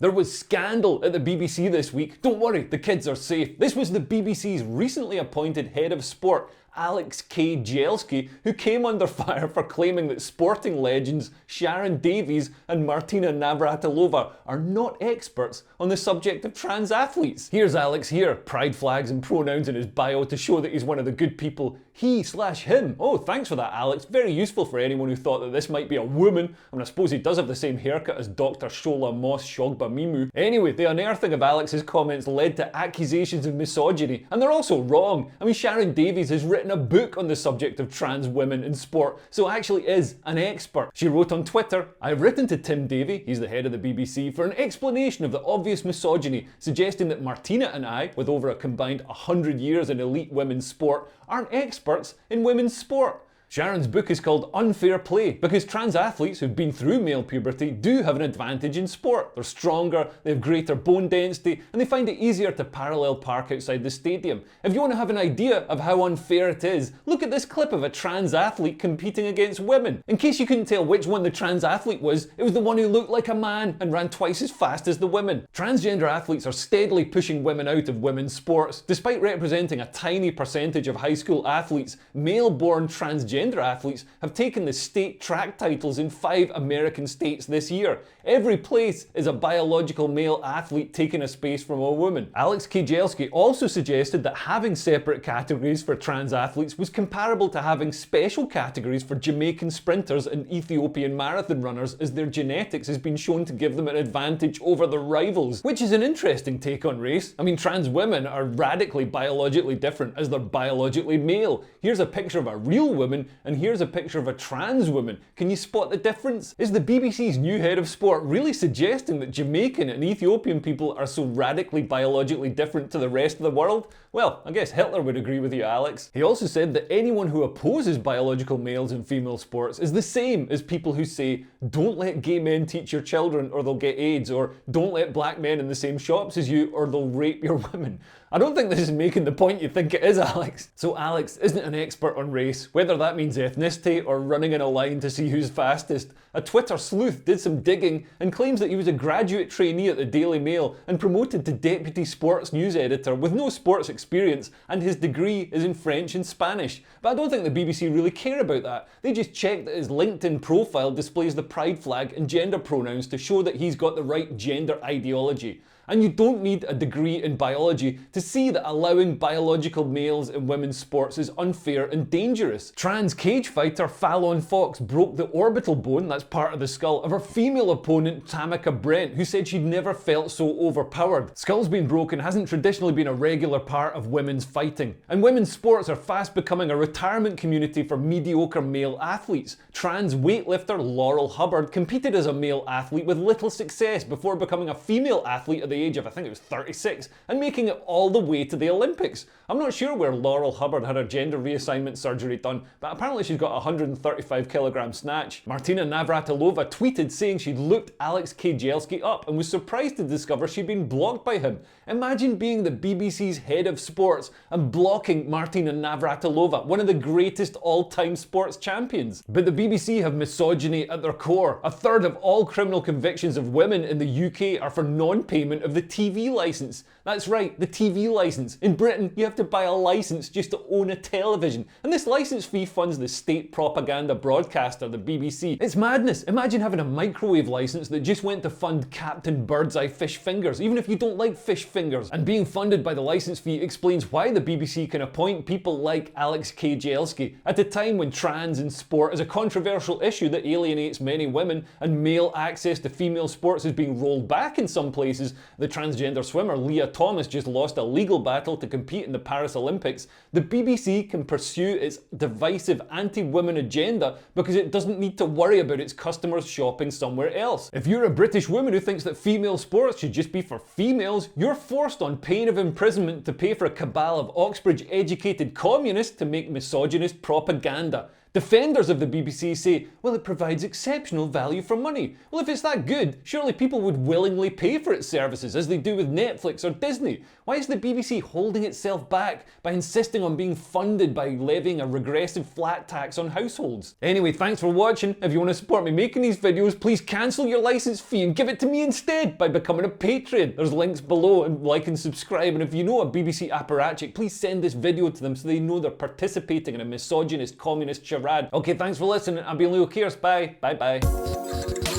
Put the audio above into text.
There was scandal at the BBC this week. Don't worry, the kids are safe. This was the BBC's recently appointed head of sport, Alex Kay-Jelski, who came under fire for claiming that sporting legends Sharron Davies and Martina Navratilova are not experts on the subject of trans athletes. Here's Alex here, pride flags and pronouns in his bio to show that he's one of the good people. He/him. Oh, thanks for that, Alex. Very useful for anyone who thought that this might be a woman. I mean, I suppose he does have the same haircut as Dr. Shola Moss Shogba Mimu. Anyway, the unearthing of Alex's comments led to accusations of misogyny, and they're also wrong. I mean, Sharron Davies has written a book on the subject of trans women in sport, so actually is an expert. She wrote on Twitter, "I've written to Tim Davie, he's the head of the BBC, for an explanation of the obvious misogyny, suggesting that Martina and I, with over a combined 100 years in elite women's sport, aren't experts in women's sport." Sharron's book is called Unfair Play because trans athletes who've been through male puberty do have an advantage in sport. They're stronger, they have greater bone density, and they find it easier to parallel park outside the stadium. If you want to have an idea of how unfair it is, look at this clip of a trans athlete competing against women. In case you couldn't tell which one the trans athlete was, it was the one who looked like a man and ran twice as fast as the women. Transgender athletes are steadily pushing women out of women's sports. Despite representing a tiny percentage of high school athletes, male-born transgender athletes have taken the state track titles in 5 American states this year. Every place is a biological male athlete taking a space from a woman. Alex Kay-Jelski also suggested that having separate categories for trans athletes was comparable to having special categories for Jamaican sprinters and Ethiopian marathon runners, as their genetics has been shown to give them an advantage over their rivals, which is an interesting take on race. I mean, trans women are radically biologically different as they're biologically male. Here's a picture of a real woman and here's a picture of a trans woman. Can you spot the difference? Is the BBC's new head of sport really suggesting that Jamaican and Ethiopian people are so radically biologically different to the rest of the world? Well, I guess Hitler would agree with you, Alex. He also said that anyone who opposes biological males in female sports is the same as people who say, "Don't let gay men teach your children or they'll get AIDS," or "Don't let black men in the same shops as you or they'll rape your women." I don't think this is making the point you think it is, Alex. So Alex isn't an expert on race, whether that means ethnicity or running in a line to see who's fastest. A Twitter sleuth did some digging and claims that he was a graduate trainee at the Daily Mail and promoted to deputy sports news editor with no sports experience, and his degree is in French and Spanish. But I don't think the BBC really care about that. They just check that his LinkedIn profile displays the pride flag and gender pronouns to show that he's got the right gender ideology. And you don't need a degree in biology to see that allowing biological males in women's sports is unfair and dangerous. Trans cage fighter Fallon Fox broke the orbital bone, that's part of the skull, of her female opponent Tamika Brent, who said she'd never felt so overpowered. Skulls being broken hasn't traditionally been a regular part of women's fighting. And women's sports are fast becoming a retirement community for mediocre male athletes. Trans weightlifter Laurel Hubbard competed as a male athlete with little success before becoming a female athlete at the age of, I think it was 36, and making it all the way to the Olympics. I'm not sure where Laurel Hubbard had her gender reassignment surgery done, but apparently she's got a 135 kilogram snatch. Martina Navratilova tweeted saying she'd looked Alex Kay-Jelski up and was surprised to discover she'd been blocked by him. Imagine being the BBC's head of sports and blocking Martina Navratilova, one of the greatest all-time sports champions. But the BBC have misogyny at their core. A third of all criminal convictions of women in the UK are for non-payment of the TV licence. That's right, the TV licence. In Britain, you have to buy a licence just to own a television. And this licence fee funds the state propaganda broadcaster, the BBC. It's madness. Imagine having a microwave licence that just went to fund Captain Birdseye fish fingers, even if you don't like fish fingers. And being funded by the licence fee explains why the BBC can appoint people like Alex Kay-Jelski at a time when trans in sport is a controversial issue that alienates many women, and male access to female sports is being rolled back in some places. The transgender swimmer Leah Thomas just lost a legal battle to compete in the Paris Olympics. The BBC can pursue its divisive anti-women agenda because it doesn't need to worry about its customers shopping somewhere else. If you're a British woman who thinks that female sports should just be for females, you're forced on pain of imprisonment to pay for a cabal of Oxbridge-educated communists to make misogynist propaganda. Defenders of the BBC say, well, it provides exceptional value for money. Well, if it's that good, surely people would willingly pay for its services as they do with Netflix or Disney. Why is the BBC holding itself back by insisting on being funded by levying a regressive flat tax on households? Anyway, thanks for watching. If you want to support me making these videos, please cancel your license fee and give it to me instead by becoming a patron. There's links below, and like and subscribe. And if you know a BBC apparatchik, please send this video to them so they know they're participating in a misogynist communist charade. Okay, thanks for listening. I've been Leo Kears. Bye. Bye bye.